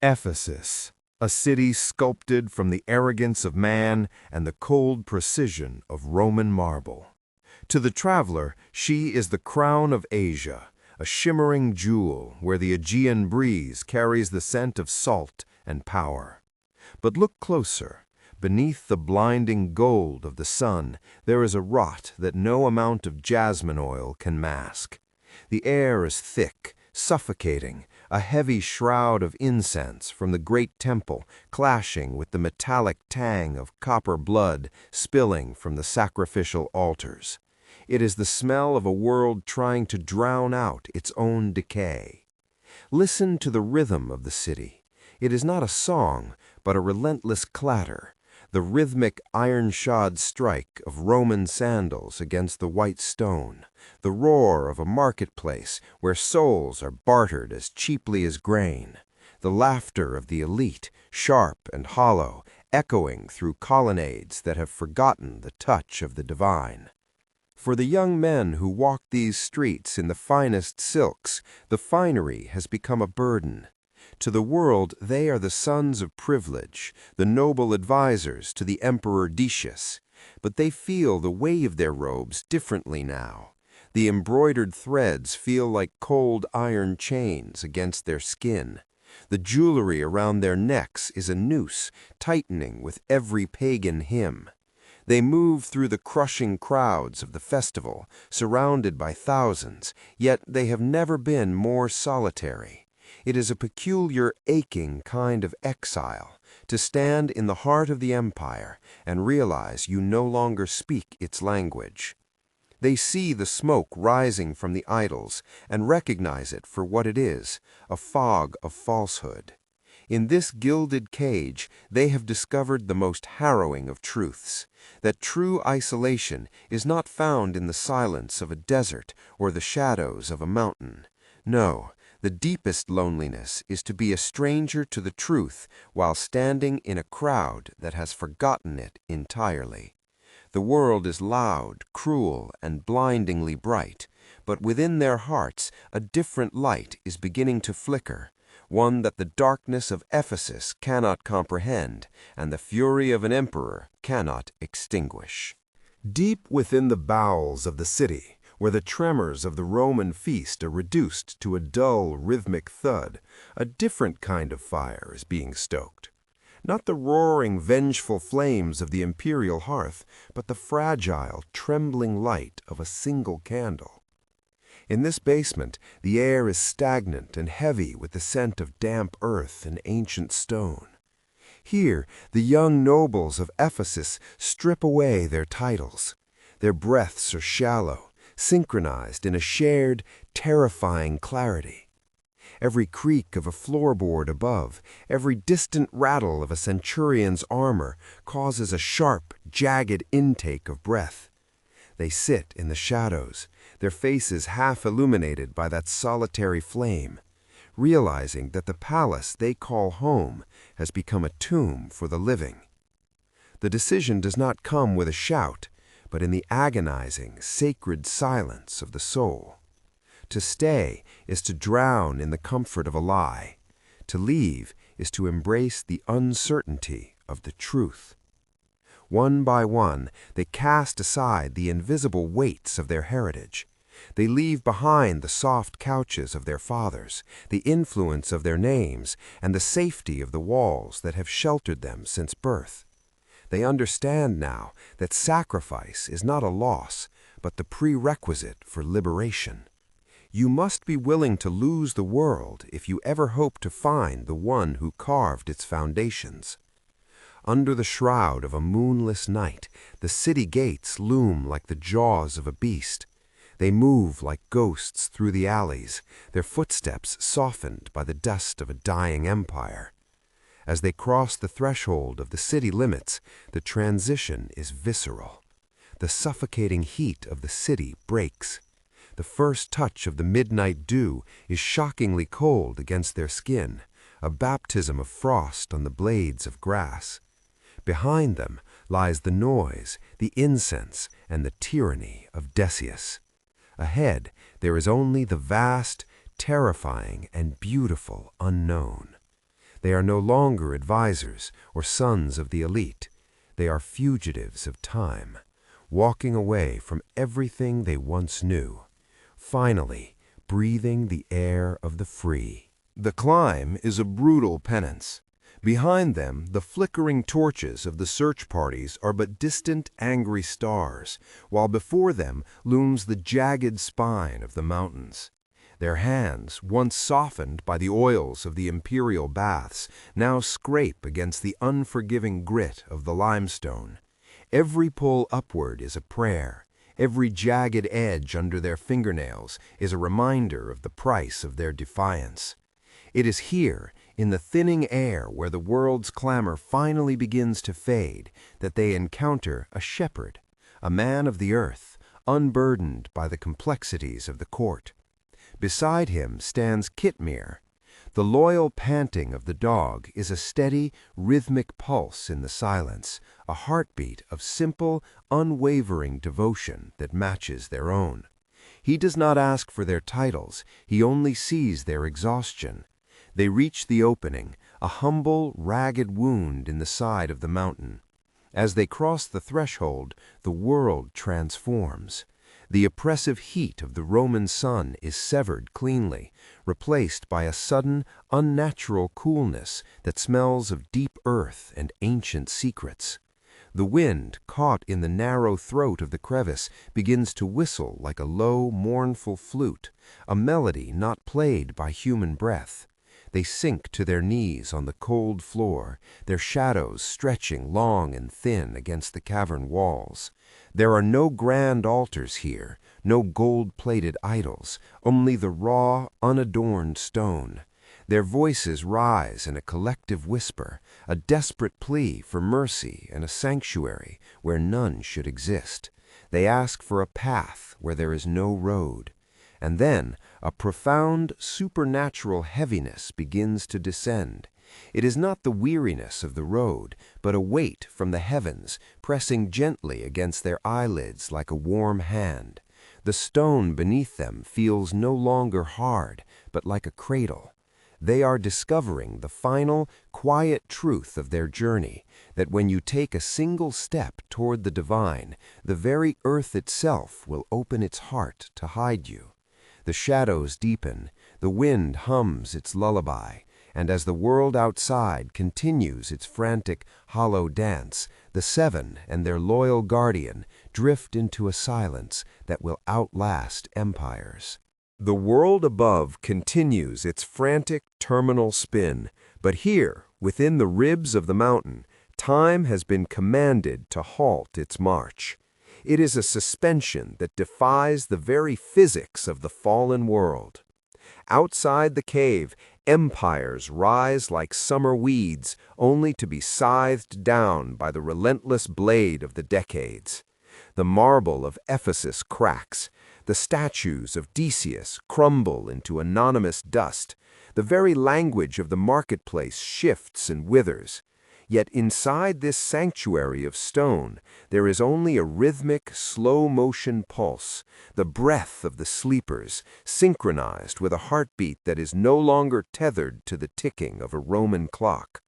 Ephesus, a city sculpted from the arrogance of man and the cold precision of Roman marble. To the traveler, she is the crown of Asia, a shimmering jewel where the Aegean breeze carries the scent of salt and power. But look closer. Beneath the blinding gold of the sun, there is a rot that no amount of jasmine oil can mask. The air is thick, suffocating, a heavy shroud of incense from the great temple clashing with the metallic tang of copper blood spilling from the sacrificial altars. It is the smell of a world trying to drown out its own decay. Listen to the rhythm of the city. It is not a song, but a relentless clatter, the rhythmic iron-shod strike of Roman sandals against the white stone, the roar of a marketplace where souls are bartered as cheaply as grain, the laughter of the elite, sharp and hollow, echoing through colonnades that have forgotten the touch of the divine. For the young men who walk these streets in the finest silks, the finery has become a burden. To the world, they are the sons of privilege, the noble advisors to the Emperor Decius. But they feel the weight of their robes differently now. The embroidered threads feel like cold iron chains against their skin. The jewelry around their necks is a noose, tightening with every pagan hymn. They move through the crushing crowds of the festival, surrounded by thousands, yet they have never been more solitary. It is a peculiar, aching kind of exile, to stand in the heart of the empire and realize you no longer speak its language. They see the smoke rising from the idols and recognize it for what it is, a fog of falsehood. In this gilded cage, they have discovered the most harrowing of truths, that true isolation is not found in the silence of a desert or the shadows of a mountain. No, the deepest loneliness is to be a stranger to the truth while standing in a crowd that has forgotten it entirely. The world is loud, cruel, and blindingly bright, but within their hearts a different light is beginning to flicker, one that the darkness of Ephesus cannot comprehend and the fury of an emperor cannot extinguish. Deep within the bowels of the city, where the tremors of the Roman feast are reduced to a dull, rhythmic thud, a different kind of fire is being stoked. Not the roaring, vengeful flames of the imperial hearth, but the fragile, trembling light of a single candle. In this basement, the air is stagnant and heavy with the scent of damp earth and ancient stone. Here, the young nobles of Ephesus strip away their titles. Their breaths are shallow, synchronized in a shared, terrifying clarity. Every creak of a floorboard above, every distant rattle of a centurion's armor causes a sharp, jagged intake of breath. They sit in the shadows, their faces half illuminated by that solitary flame, realizing that the palace they call home has become a tomb for the living. The decision does not come with a shout, but in the agonizing, sacred silence of the soul. To stay is to drown in the comfort of a lie. To leave is to embrace the uncertainty of the truth. One by one, they cast aside the invisible weights of their heritage. They leave behind the soft couches of their fathers, the influence of their names, and the safety of the walls that have sheltered them since birth. They understand now that sacrifice is not a loss, but the prerequisite for liberation. You must be willing to lose the world if you ever hope to find the one who carved its foundations. Under the shroud of a moonless night, the city gates loom like the jaws of a beast. They move like ghosts through the alleys, their footsteps softened by the dust of a dying empire. As they cross the threshold of the city limits, the transition is visceral. The suffocating heat of the city breaks. The first touch of the midnight dew is shockingly cold against their skin, a baptism of frost on the blades of grass. Behind them lies the noise, the incense, and the tyranny of Decius. Ahead, there is only the vast, terrifying, and beautiful unknown. They are no longer advisors or sons of the elite. They are fugitives of time, walking away from everything they once knew, finally breathing the air of the free. The climb is a brutal penance. Behind them, the flickering torches of the search parties are but distant, angry stars, while before them looms the jagged spine of the mountains. Their hands, once softened by the oils of the imperial baths, now scrape against the unforgiving grit of the limestone. Every pull upward is a prayer. Every jagged edge under their fingernails is a reminder of the price of their defiance. It is here, in the thinning air where the world's clamor finally begins to fade, that they encounter a shepherd, a man of the earth, unburdened by the complexities of the court. Beside him stands Kitmir. The loyal panting of the dog is a steady, rhythmic pulse in the silence, a heartbeat of simple, unwavering devotion that matches their own. He does not ask for their titles, he only sees their exhaustion. They reach the opening, a humble, ragged wound in the side of the mountain. As they cross the threshold, the world transforms. The oppressive heat of the Roman sun is severed cleanly, replaced by a sudden, unnatural coolness that smells of deep earth and ancient secrets. The wind, caught in the narrow throat of the crevice, begins to whistle like a low, mournful flute, a melody not played by human breath. They sink to their knees on the cold floor, their shadows stretching long and thin against the cavern walls. There are no grand altars here, no gold-plated idols, only the raw, unadorned stone. Their voices rise in a collective whisper, a desperate plea for mercy and a sanctuary where none should exist. They ask for a path where there is no road. And then a profound, supernatural heaviness begins to descend. It is not the weariness of the road, but a weight from the heavens, pressing gently against their eyelids like a warm hand. The stone beneath them feels no longer hard, but like a cradle. They are discovering the final, quiet truth of their journey, that when you take a single step toward the divine, the very earth itself will open its heart to hide you. The shadows deepen, the wind hums its lullaby, and as the world outside continues its frantic, hollow dance, the seven and their loyal guardian drift into a silence that will outlast empires. The world above continues its frantic terminal spin, but here, within the ribs of the mountain, time has been commanded to halt its march. It is a suspension that defies the very physics of the fallen world. Outside the cave, empires rise like summer weeds, only to be scythed down by the relentless blade of the decades. The marble of Ephesus cracks. The statues of Decius crumble into anonymous dust. The very language of the marketplace shifts and withers. Yet inside this sanctuary of stone, there is only a rhythmic, slow-motion pulse, the breath of the sleepers, synchronized with a heartbeat that is no longer tethered to the ticking of a Roman clock.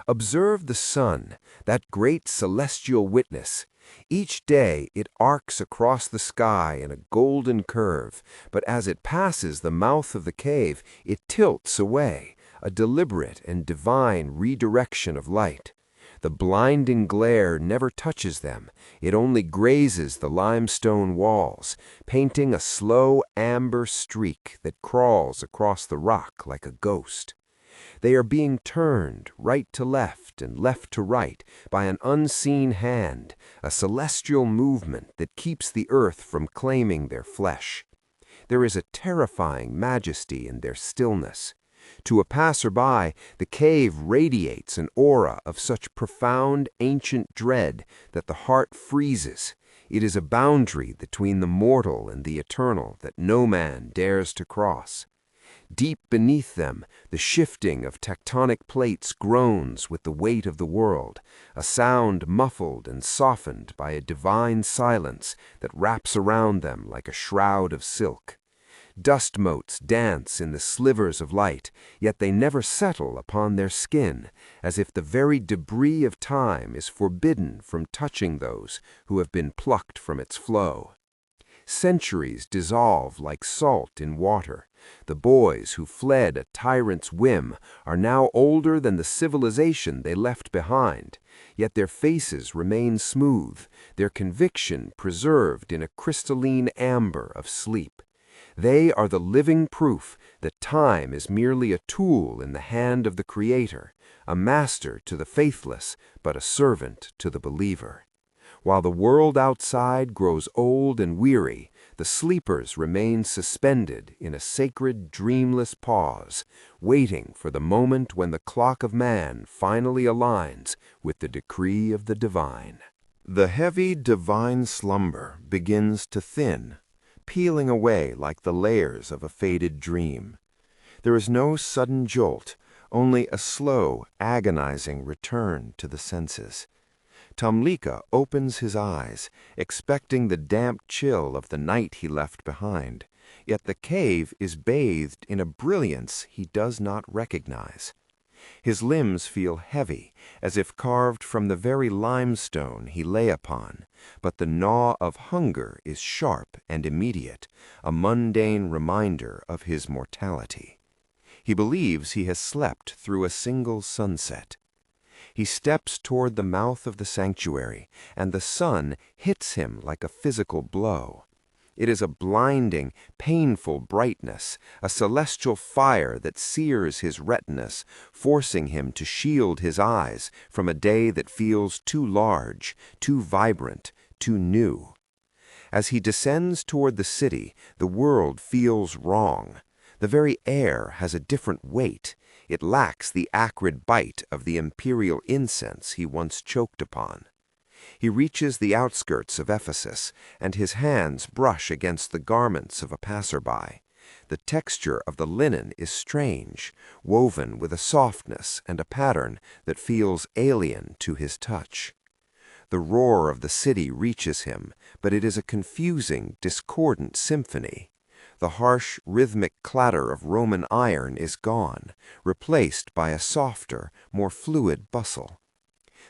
Observe the sun, that great celestial witness. Each day it arcs across the sky in a golden curve, but as it passes the mouth of the cave, it tilts away, a deliberate and divine redirection of light. The blinding glare never touches them, it only grazes the limestone walls, painting a slow amber streak that crawls across the rock like a ghost. They are being turned right to left and left to right by an unseen hand, a celestial movement that keeps the earth from claiming their flesh. There is a terrifying majesty in their stillness. To a passerby, the cave radiates an aura of such profound, ancient dread that the heart freezes. It is a boundary between the mortal and the eternal that no man dares to cross. Deep beneath them, the shifting of tectonic plates groans with the weight of the world, a sound muffled and softened by a divine silence that wraps around them like a shroud of silk. Dust motes dance in the slivers of light, yet they never settle upon their skin, as if the very debris of time is forbidden from touching those who have been plucked from its flow. Centuries dissolve like salt in water. The boys who fled a tyrant's whim are now older than the civilization they left behind, yet their faces remain smooth, their conviction preserved in a crystalline amber of sleep. They are the living proof that time is merely a tool in the hand of the Creator, a master to the faithless, but a servant to the believer. While the world outside grows old and weary, the sleepers remain suspended in a sacred, dreamless pause, waiting for the moment when the clock of man finally aligns with the decree of the divine. The heavy divine slumber begins to thin, peeling away like the layers of a faded dream. There is no sudden jolt, only a slow, agonizing return to the senses. Tamlika opens his eyes, expecting the damp chill of the night he left behind, yet the cave is bathed in a brilliance he does not recognize. His limbs feel heavy, as if carved from the very limestone he lay upon, but the gnaw of hunger is sharp and immediate, a mundane reminder of his mortality. He believes he has slept through a single sunset. He steps toward the mouth of the sanctuary, and the sun hits him like a physical blow. It is a blinding, painful brightness, a celestial fire that sears his retinas, forcing him to shield his eyes from a day that feels too large, too vibrant, too new. As he descends toward the city, the world feels wrong. The very air has a different weight. It lacks the acrid bite of the imperial incense he once choked upon. He reaches the outskirts of Ephesus, and his hands brush against the garments of a passerby. The texture of the linen is strange, woven with a softness and a pattern that feels alien to his touch. The roar of the city reaches him, but it is a confusing, discordant symphony. The harsh, rhythmic clatter of Roman iron is gone, replaced by a softer, more fluid bustle.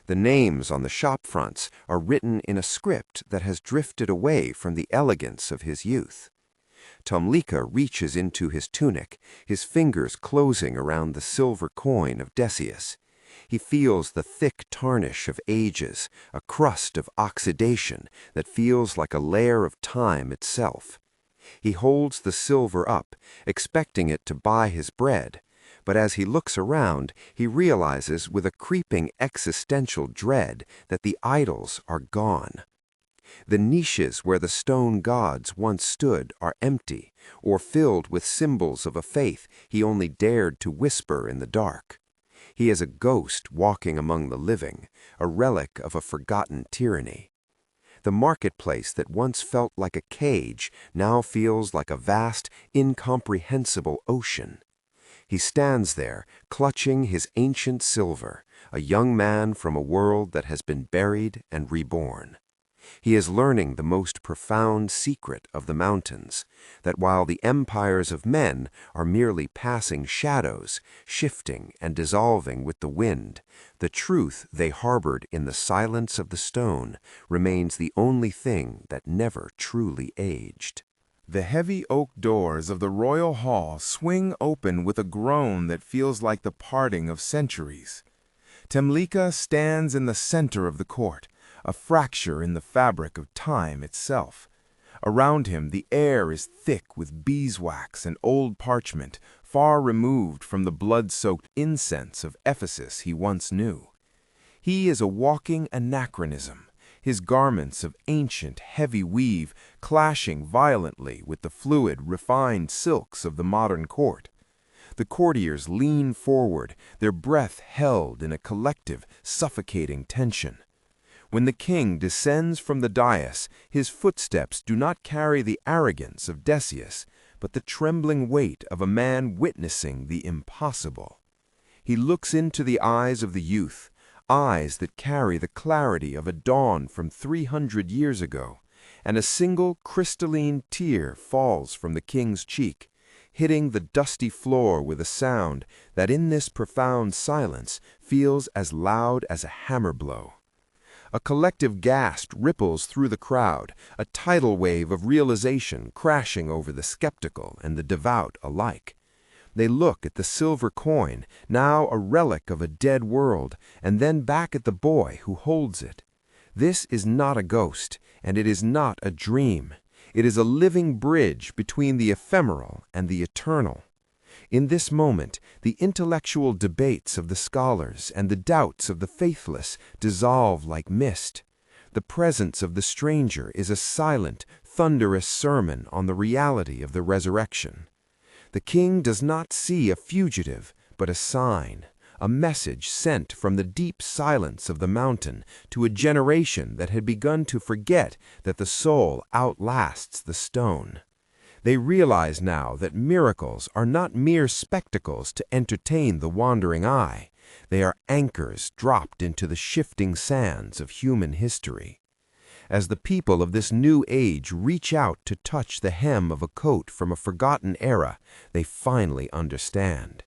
The names on the shop fronts are written in a script that has drifted away from the elegance of his youth. Tamlika reaches into his tunic, his fingers closing around the silver coin of Decius. He feels the thick tarnish of ages, a crust of oxidation that feels like a layer of time itself. He holds the silver up, expecting it to buy his bread, but as he looks around, he realizes with a creeping existential dread that the idols are gone. The niches where the stone gods once stood are empty, or filled with symbols of a faith he only dared to whisper in the dark. He is a ghost walking among the living, a relic of a forgotten tyranny. The marketplace that once felt like a cage now feels like a vast, incomprehensible ocean. He stands there, clutching his ancient silver, a young man from a world that has been buried and reborn. He is learning the most profound secret of the mountains, that while the empires of men are merely passing shadows, shifting and dissolving with the wind, the truth they harbored in the silence of the stone remains the only thing that never truly aged. The heavy oak doors of the royal hall swing open with a groan that feels like the parting of centuries. Tamlika stands in the center of the court, a fracture in the fabric of time itself. Around him, the air is thick with beeswax and old parchment, far removed from the blood-soaked incense of Ephesus he once knew. He is a walking anachronism, his garments of ancient, heavy weave clashing violently with the fluid, refined silks of the modern court. The courtiers lean forward, their breath held in a collective, suffocating tension. When the king descends from the dais, his footsteps do not carry the arrogance of Decius, but the trembling weight of a man witnessing the impossible. He looks into the eyes of the youth, eyes that carry the clarity of a dawn from 300 years ago, and a single crystalline tear falls from the king's cheek, hitting the dusty floor with a sound that in this profound silence feels as loud as a hammer blow. A collective gasp ripples through the crowd, a tidal wave of realization crashing over the skeptical and the devout alike. They look at the silver coin, now a relic of a dead world, and then back at the boy who holds it. This is not a ghost, and it is not a dream. It is a living bridge between the ephemeral and the eternal. In this moment, the intellectual debates of the scholars and the doubts of the faithless dissolve like mist. The presence of the stranger is a silent, thunderous sermon on the reality of the resurrection. The king does not see a fugitive, but a sign, a message sent from the deep silence of the mountain to a generation that had begun to forget that the soul outlasts the stone. They realize now that miracles are not mere spectacles to entertain the wandering eye. They are anchors dropped into the shifting sands of human history. As the people of this new age reach out to touch the hem of a coat from a forgotten era, they finally understand.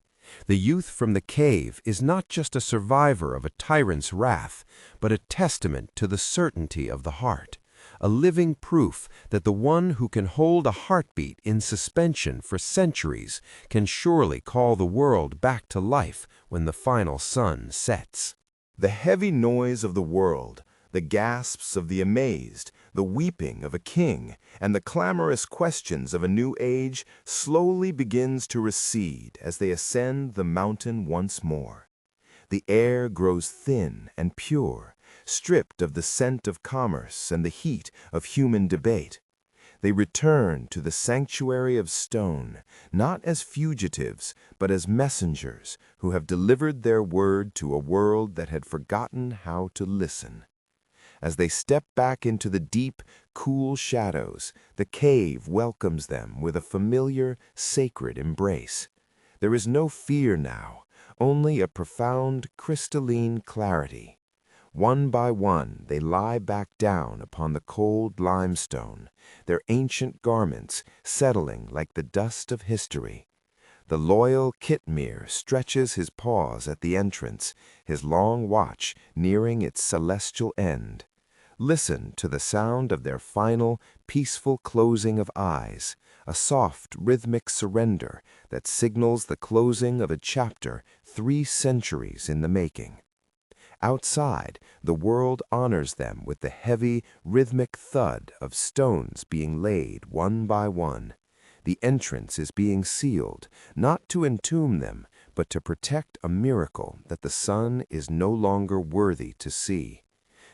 The youth from the cave is not just a survivor of a tyrant's wrath, but a testament to the certainty of the heart, a living proof that the one who can hold a heartbeat in suspension for centuries can surely call the world back to life when the final sun sets. The heavy noise of the world, the gasps of the amazed, the weeping of a king, and the clamorous questions of a new age slowly begins to recede as they ascend the mountain once more. The air grows thin and pure, stripped of the scent of commerce and the heat of human debate. They return to the sanctuary of stone, not as fugitives, but as messengers who have delivered their word to a world that had forgotten how to listen. As they step back into the deep, cool shadows, the cave welcomes them with a familiar, sacred embrace. There is no fear now, only a profound, crystalline clarity. One by one, they lie back down upon the cold limestone, their ancient garments settling like the dust of history. The loyal Kitmir stretches his paws at the entrance, his long watch nearing its celestial end. Listen to the sound of their final, peaceful closing of eyes, a soft, rhythmic surrender that signals the closing of a chapter 3 centuries in the making. Outside, the world honors them with the heavy, rhythmic thud of stones being laid one by one. The entrance is being sealed, not to entomb them, but to protect a miracle that the sun is no longer worthy to see.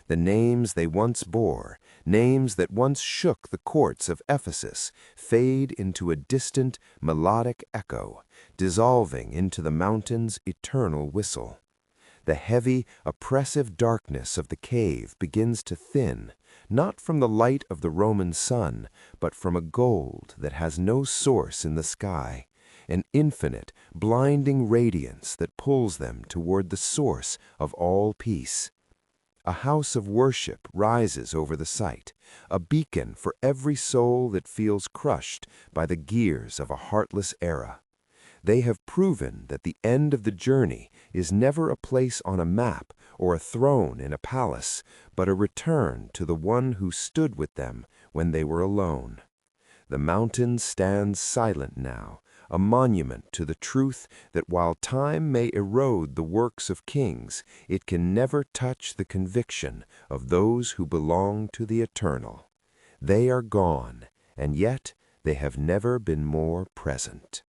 The names they once bore, names that once shook the courts of Ephesus, fade into a distant, melodic echo, dissolving into the mountain's eternal whistle. The heavy, oppressive darkness of the cave begins to thin, not from the light of the Roman sun, but from a gold that has no source in the sky, an infinite, blinding radiance that pulls them toward the source of all peace. A house of worship rises over the site, a beacon for every soul that feels crushed by the gears of a heartless era. They have proven that the end of the journey is never a place on a map or a throne in a palace, but a return to the one who stood with them when they were alone. The mountain stands silent now, a monument to the truth that while time may erode the works of kings, it can never touch the conviction of those who belong to the eternal. They are gone, and yet they have never been more present.